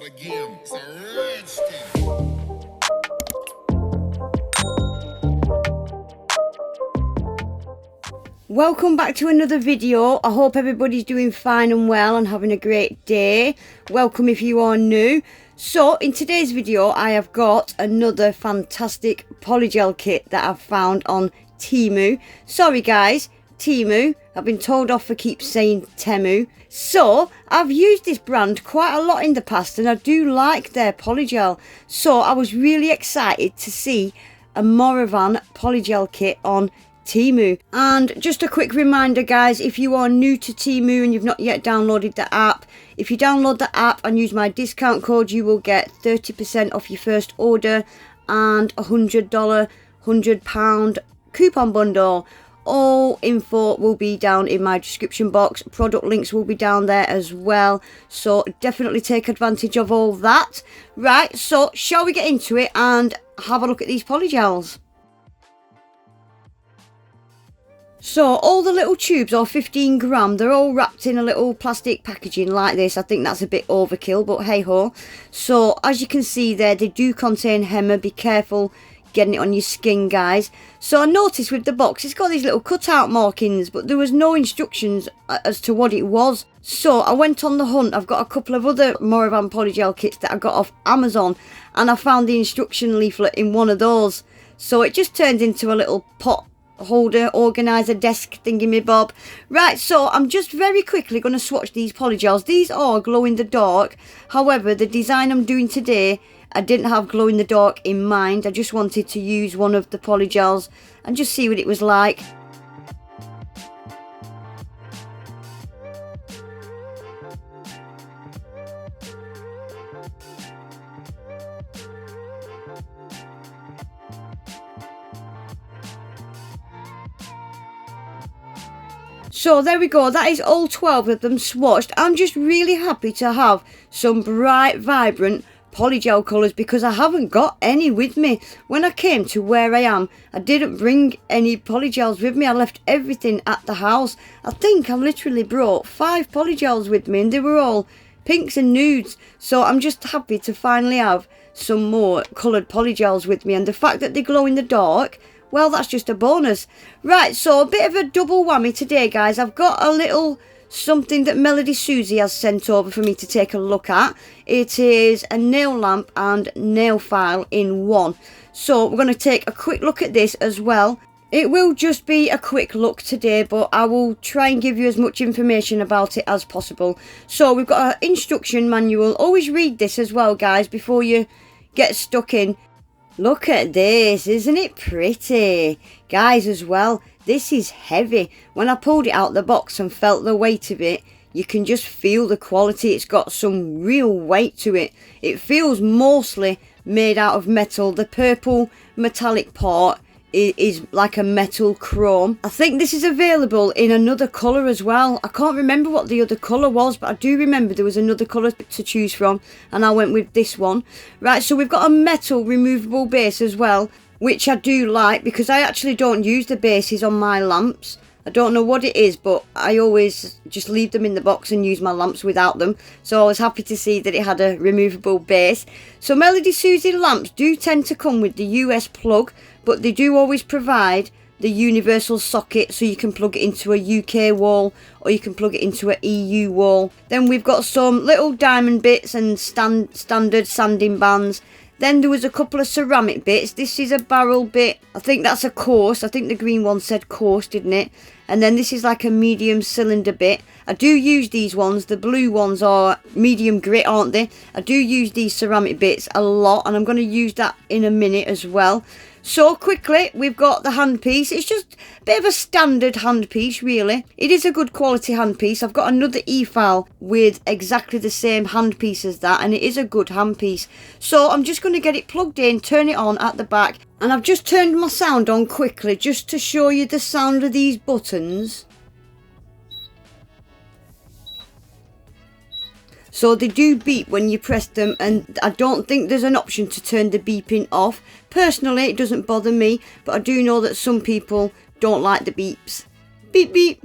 again. It's a rich thing. Welcome back to another video. I hope everybody's doing fine and well and having a great day. Welcome if you are new. So in today's video I have got another fantastic polygel kit that I've found on Temu. Sorry guys, Temu. I've been told off for keep saying Temu. So I've used this brand quite a lot in the past and I do like their polygel. So I was really excited to see a Morovan polygel kit on Temu. And just a quick reminder guys, if you are new to Temu and you've not yet downloaded the app, if you download the app and use my discount code, you will get 30% off your first order and $100 £100 coupon bundle. All info will be down in my description box. Product links will be down there as well. So definitely take advantage of all that. Right, so shall we get into it and have a look at these polygels? So all the little tubes are 15 gram. They're all wrapped in a little plastic packaging like this. I think that's a bit overkill, but hey ho. So as you can see there, they do contain henna. Be careful getting it on your skin guys. So I noticed with the box it's got these little cutout markings, but there was no instructions as to what it was. So I went on the hunt. I've got a couple of other Morovan polygel kits that I got off Amazon and I found the instruction leaflet in one of those. So it just turned into a little pot holder organizer desk thingy bob. Right, so I'm just very quickly going to swatch these polygels. These are glow in the dark. However, the design I'm doing today, I didn't have glow in the dark in mind. I just wanted to use one of the polygels and just see what it was like. So there we go, that is all 12 of them swatched. I'm just really happy to have some bright, vibrant polygel colours because I haven't got any with me. When I came to where I am, I didn't bring any polygels with me. I left everything at the house. I think I literally brought 5 polygels with me and they were all pinks and nudes. So I'm just happy to finally have some more coloured polygels with me, and the fact that they glow in the dark, well, that's just a bonus. Right, so a bit of a double whammy today guys. I've got a little something that Melodysusie has sent over for me to take a look at. It is a nail lamp and nail file in one. So we're going to take a quick look at this as well. It will just be a quick look today, but I will try and give you as much information about it as possible. So we've got an instruction manual. Always read this as well guys before you get stuck in. Look at this, isn't it pretty? Guys as well, this is heavy. When I pulled it out the box and felt the weight of it, you can just feel the quality. It's got some real weight to it. It feels mostly made out of metal. The purple metallic part is like a metal chrome. I think this is available in another colour as well. I can't remember what the other colour was, but I do remember there was another colour to choose from and I went with this one. Right, so we've got a metal removable base as well, which I do like because I actually don't use the bases on my lamps. I don't know what it is, but I always just leave them in the box and use my lamps without them. So I was happy to see that it had a removable base. So Melodysusie lamps do tend to come with the US plug, but they do always provide the universal socket, so you can plug it into a UK wall or you can plug it into a EU wall. Then we've got some little diamond bits and standard sanding bands. Then there was a couple of ceramic bits. This is a barrel bit. I think that's a coarse. I think the green one said coarse, didn't it? And then this is like a medium cylinder bit. I do use these ones. The blue ones are medium grit, aren't they? I do use these ceramic bits a lot and I'm going to use that in a minute as well. So quickly, we've got the handpiece. It's just a bit of a standard handpiece, really. It is a good quality handpiece. I've got another e-file with exactly the same handpiece as that, and it is a good handpiece. So I'm just going to get it plugged in, turn it on at the back, and I've just turned my sound on quickly just to show you the sound of these buttons. So they do beep when you press them, and I don't think there's an option to turn the beeping off. Personally, it doesn't bother me, but I do know that some people don't like the beeps. Beep beep.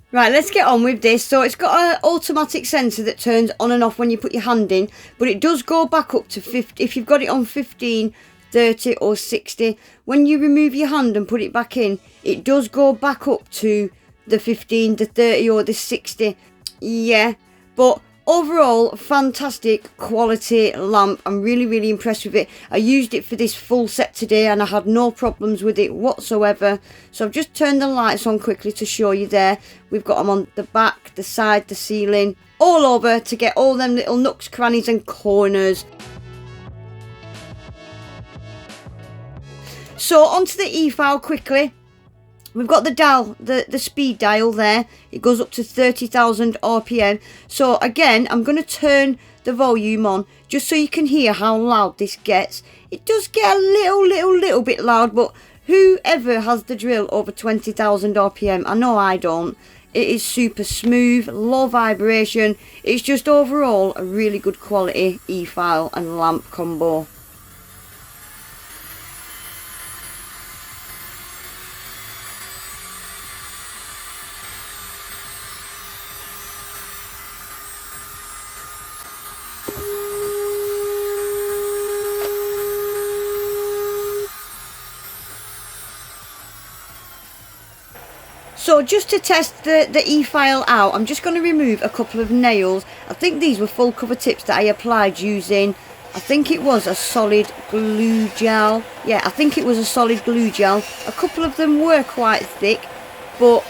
Right, let's get on with this. So it's got an automatic sensor that turns on and off when you put your hand in, but it does go back up to 50 if you've got it on 15, 30 or 60. When you remove your hand and put it back in, it does go back up to the 15, the 30 or the 60. Yeah, but overall, fantastic quality lamp. I'm really impressed with it. I used it for this full set today and I had no problems with it whatsoever. So I've just turned the lights on quickly to show you there. We've got them on the back, the side, the ceiling, all over to get all them little nooks, crannies and corners. So onto the e-file quickly. We've got the dial, the speed dial there. It goes up to 30,000 RPM. So again, I'm going to turn the volume on just so you can hear how loud this gets. It does get a little bit loud, but whoever has the drill over 20,000 RPM, I know I don't. It is super smooth, low vibration. It's just overall a really good quality e-file and lamp combo. So just to test the e-file out, I'm just going to remove a couple of nails. I think these were full cover tips that I applied using, I think it was a solid glue gel. Yeah, I think it was a solid glue gel. A couple of them were quite thick, but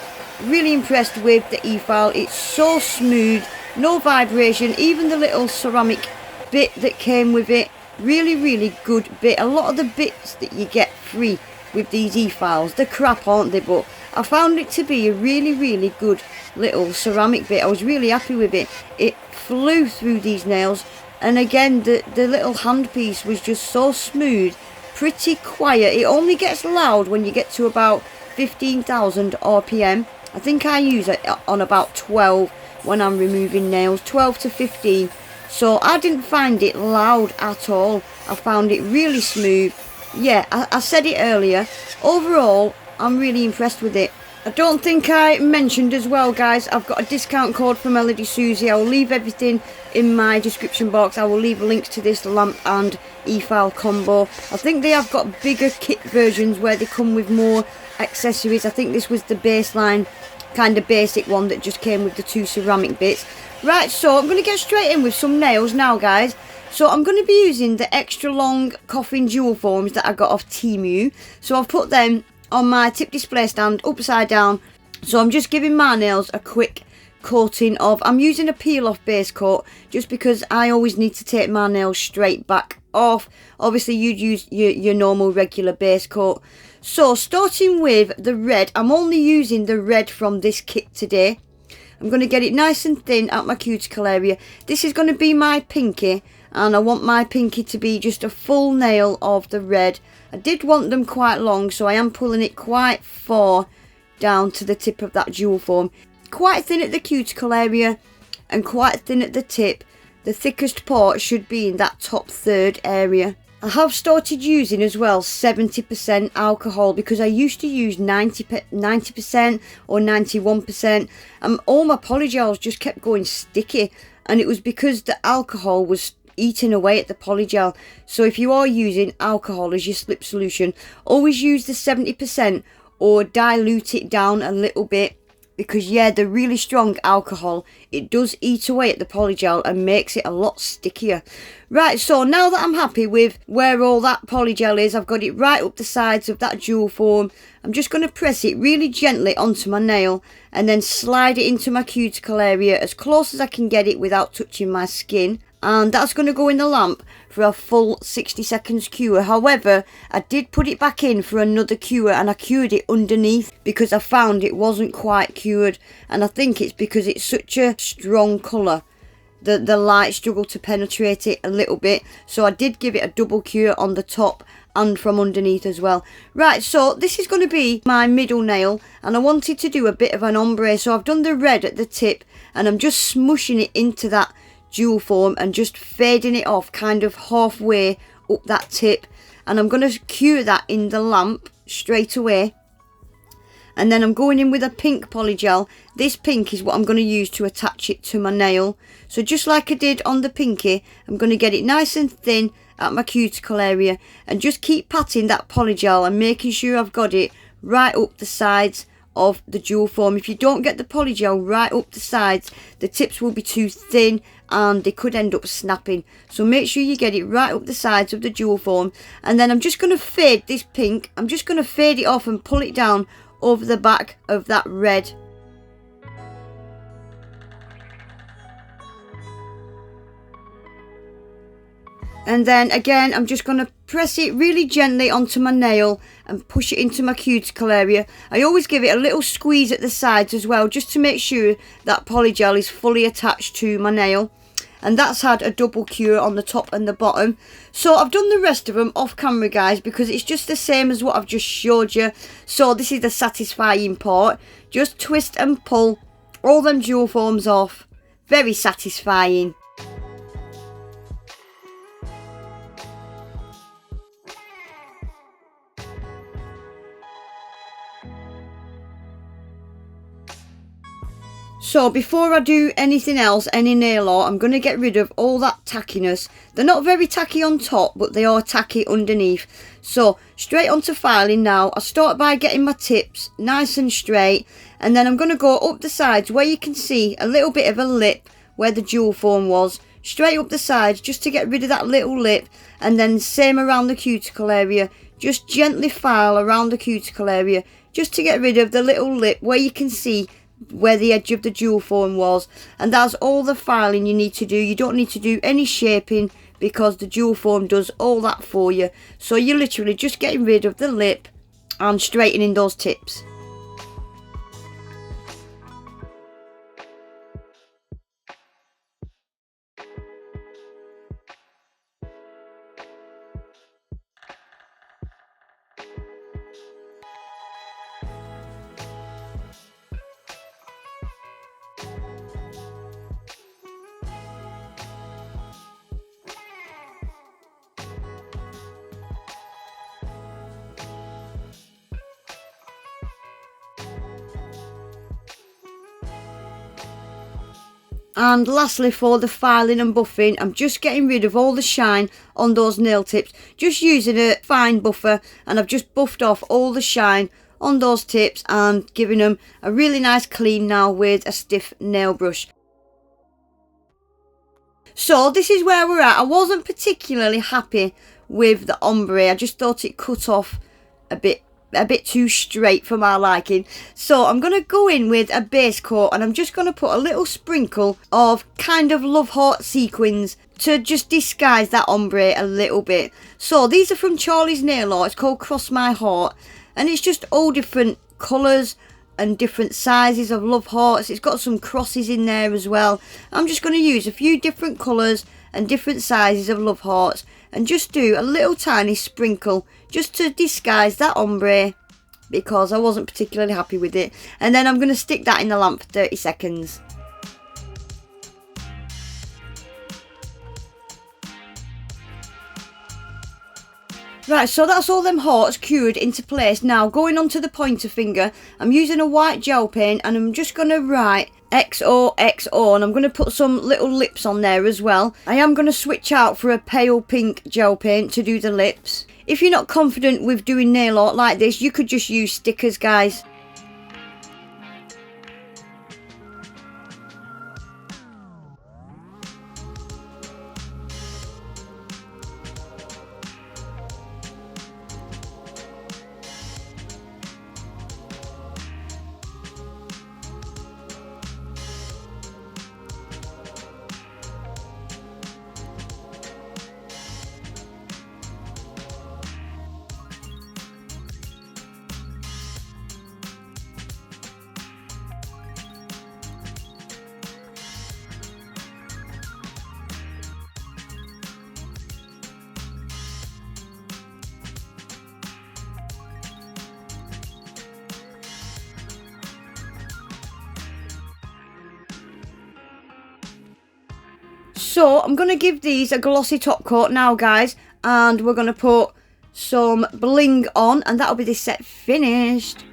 really impressed with the e-file. It's so smooth, no vibration, even the little ceramic bit that came with it. Really good bit. A lot of the bits that you get free with these e-files, they're crap, aren't they? But I found it to be a really good little ceramic bit. I was really happy with it. It flew through these nails, and again the little handpiece was just so smooth, pretty quiet. It only gets loud when you get to about 15,000 RPM. I think I use it on about 12 when I'm removing nails, 12 to 15. So I didn't find it loud at all. I found it really smooth. Yeah, I said it earlier. Overall, I'm really impressed with it. I don't think I mentioned as well, guys, I've got a discount code for Melodysusie. I will leave everything in my description box. I will leave links to this lamp and e-file combo. I think they have got bigger kit versions where they come with more accessories. I think this was the baseline, kind of basic one that just came with the two ceramic bits. Right, so I'm going to get straight in with some nails now, guys. So I'm going to be using the extra long coffin jewel forms that I got off Temu. So I've put them on my tip display stand upside down. So I'm just giving my nails a quick coating of, I'm using a peel off base coat just because I always need to take my nails straight back off. Obviously you'd use your normal regular base coat. So starting with the red, I'm only using the red from this kit today. I'm going to get it nice and thin at my cuticle area. This is going to be my pinky, and I want my pinky to be just a full nail of the red. I did want them quite long, so I am pulling it quite far down to the tip of that jewel form. Quite thin at the cuticle area and quite thin at the tip. The thickest part should be in that top third area. I have started using as well 70% alcohol because I used to use 90% or 91%, and all my polygels just kept going sticky, and it was because the alcohol was eating away at the polygel. So if you are using alcohol as your slip solution, always use the 70% or dilute it down a little bit, because yeah, the really strong alcohol, it does eat away at the polygel and makes it a lot stickier. Right, so now that I'm happy with where all that polygel is, I've got it right up the sides of that jewel form. I'm just going to press it really gently onto my nail and then slide it into my cuticle area as close as I can get it without touching my skin. And that's going to go in the lamp for a full 60 seconds cure. However, I did put it back in for another cure, and I cured it underneath because I found it wasn't quite cured, and I think it's because it's such a strong colour. The light struggled to penetrate it a little bit, so I did give it a double cure on the top and from underneath as well. Right, so this is going to be my middle nail, and I wanted to do a bit of an ombre, so I've done the red at the tip and I'm just smushing it into that jewel form and just fading it off kind of halfway up that tip, and I'm going to cure that in the lamp straight away. And then I'm going in with a pink polygel. This pink is what I'm going to use to attach it to my nail. So just like I did on the pinky, I'm going to get it nice and thin at my cuticle area. And just keep patting that polygel and making sure I've got it right up the sides of the jewel form. If you don't get the polygel right up the sides, the tips will be too thin and they could end up snapping. So make sure you get it right up the sides of the jewel form. And then I'm just going to fade this pink. I'm just going to fade it off and pull it down over the back of that red. And then again, I'm just going to press it really gently onto my nail and push it into my cuticle area. I always give it a little squeeze at the sides as well, just to make sure that polygel is fully attached to my nail. And that's had a double cure on the top and the bottom. So I've done the rest of them off camera, guys, because it's just the same as what I've just showed you. So this is the satisfying part. Just twist and pull all them jewel forms off. Very satisfying. So before I do anything else, any nail art, I'm going to get rid of all that tackiness. They're not very tacky on top, but they are tacky underneath. So straight onto filing now. I start by getting my tips nice and straight. And then I'm going to go up the sides where you can see a little bit of a lip where the jewel form was. Straight up the sides just to get rid of that little lip. And then same around the cuticle area. Just gently file around the cuticle area just to get rid of the little lip where you can see where the edge of the jewel form was. And that's all the filing you need to do. You don't need to do any shaping because the jewel form does all that for you. So you're literally just getting rid of the lip and straightening those tips. And lastly, for the filing and buffing, I'm just getting rid of all the shine on those nail tips. Just using a fine buffer, and I've just buffed off all the shine on those tips and giving them a really nice clean now with a stiff nail brush. So this is where we're at. I wasn't particularly happy with the ombre. I just thought it cut off a bit too straight for my liking. So I'm going to go in with a base coat, and I'm just going to put a little sprinkle of kind of love heart sequins to just disguise that ombre a little bit. So these are from Charlie's Nail Art. It's called Cross My Heart, and it's just all different colours and different sizes of love hearts. It's got some crosses in there as well. I'm just going to use a few different colours and different sizes of love hearts and just do a little tiny sprinkle just to disguise that ombre because I wasn't particularly happy with it. And then I'm going to stick that in the lamp for 30 seconds. Right, so that's all them hearts cured into place. Now going on to the pointer finger, I'm using a white gel pen and I'm just going to write XOXO, and I'm going to put some little lips on there as well. I am going to switch out for a pale pink gel paint to do the lips. If you're not confident with doing nail art like this, you could just use stickers, guys. So I'm going to give these a glossy top coat now, guys, and we're going to put some bling on, and that'll be this set finished.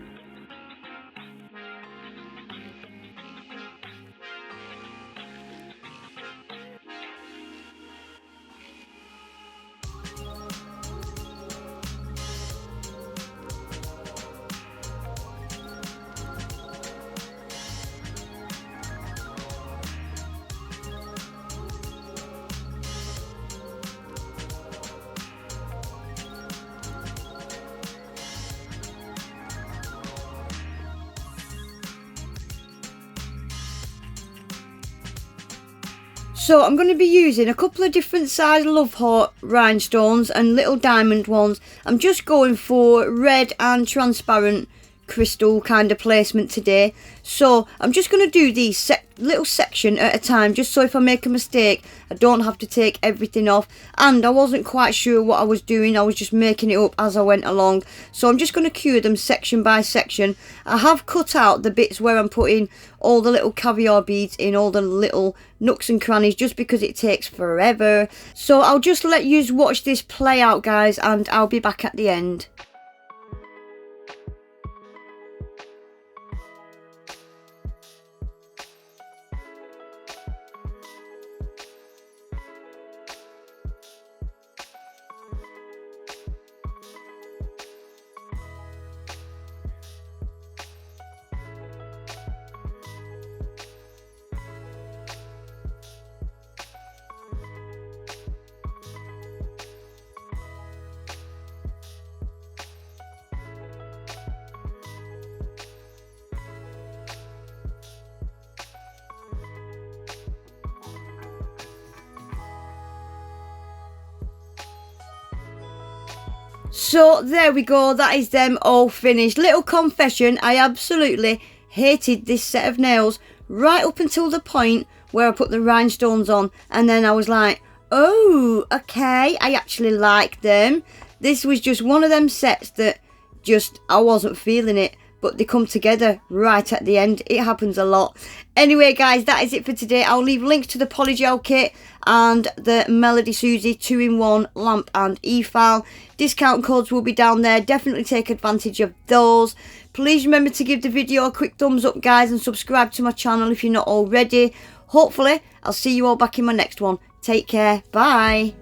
So I'm going to be using a couple of different size love heart rhinestones and little diamond ones. I'm just going for red and transparent crystal kind of placement today. So I'm just going to do these little section at a time, just so if I make a mistake I don't have to take everything off. And I wasn't quite sure what I was doing, I was just making it up as I went along. So I'm just going to cure them section by section. I have cut out the bits where I'm putting all the little caviar beads in, all the little nooks and crannies, just because it takes forever. So I'll just let you watch this play out, guys, and I'll be back at the end. So there we go, that is them all finished. Little confession, I absolutely hated this set of nails right up until the point where I put the rhinestones on, and then I was like, oh, okay, I actually like them. This was just one of them sets that just, I wasn't feeling it, but they come together right at the end. It happens a lot. Anyway, guys, that is it for today. I'll leave links to the Polygel kit and the Melodysusie 2-in-1 lamp and e-file. Discount codes will be down there. Definitely take advantage of those. Please remember to give the video a quick thumbs up, guys, and subscribe to my channel if you're not already. Hopefully, I'll see you all back in my next one. Take care. Bye.